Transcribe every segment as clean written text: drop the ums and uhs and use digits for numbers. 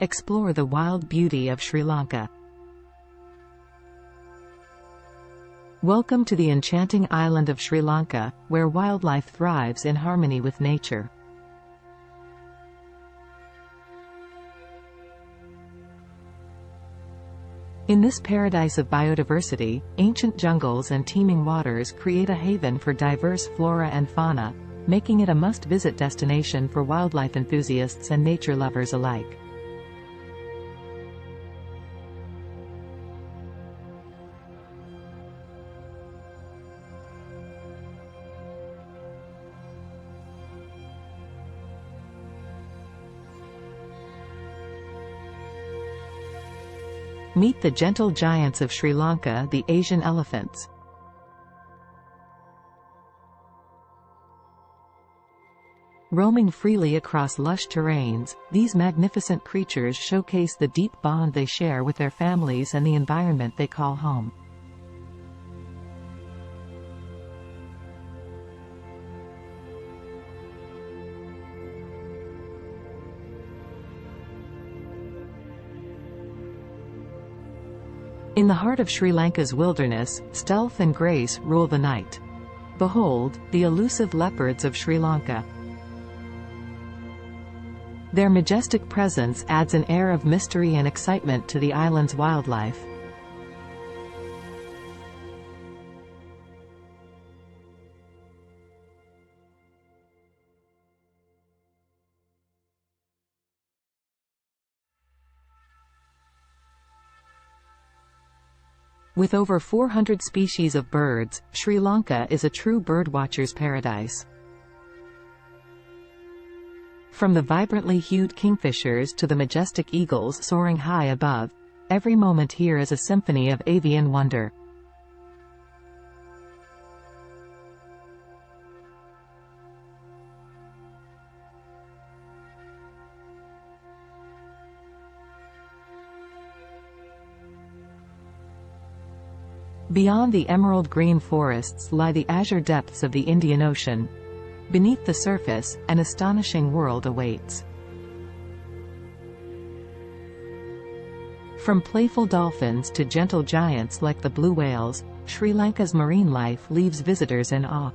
explore the wild beauty of Sri Lanka. Welcome to the enchanting island of Sri Lanka, where wildlife thrives in harmony with nature. In this paradise of biodiversity, ancient jungles and teeming waters create a haven for diverse flora and fauna, making it a must-visit destination for wildlife enthusiasts and nature lovers alike. Meet the gentle giants of Sri Lanka, the Asian elephants. Roaming freely across lush terrains, these magnificent creatures showcase the deep bond they share with their families and the environment they call home. In the heart of Sri Lanka's wilderness, stealth and grace rule the night. Behold, the elusive leopards of Sri Lanka. Their majestic presence adds an air of mystery and excitement to the island's wildlife. With over 400 species of birds, Sri Lanka is a true birdwatcher's paradise. From the vibrantly hued kingfishers to the majestic eagles soaring high above, every moment here is a symphony of avian wonder. Beyond the emerald green forests lie the azure depths of the Indian Ocean. Beneath the surface, an astonishing world awaits. From playful dolphins to gentle giants like the blue whales, Sri Lanka's marine life leaves visitors in awe.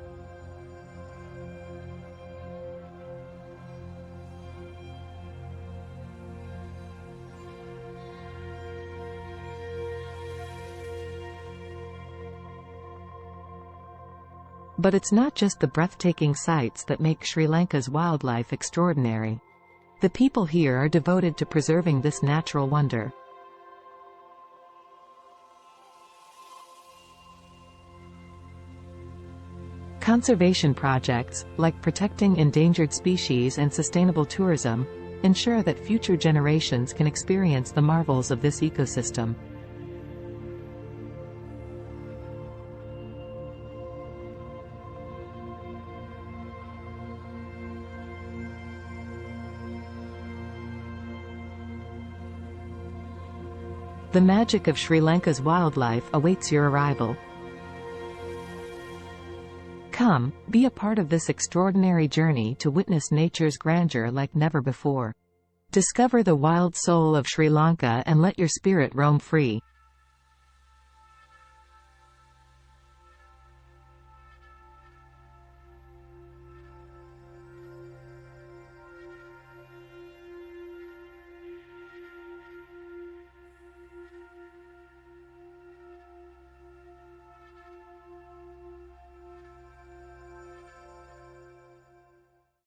But it's not just the breathtaking sights that make Sri Lanka's wildlife extraordinary. The people here are devoted to preserving this natural wonder. Conservation projects, like protecting endangered species and sustainable tourism, ensure that future generations can experience the marvels of this ecosystem. The magic of Sri Lanka's wildlife awaits your arrival. Come, be a part of this extraordinary journey to witness nature's grandeur like never before. Discover the wild soul of Sri Lanka and let your spirit roam free.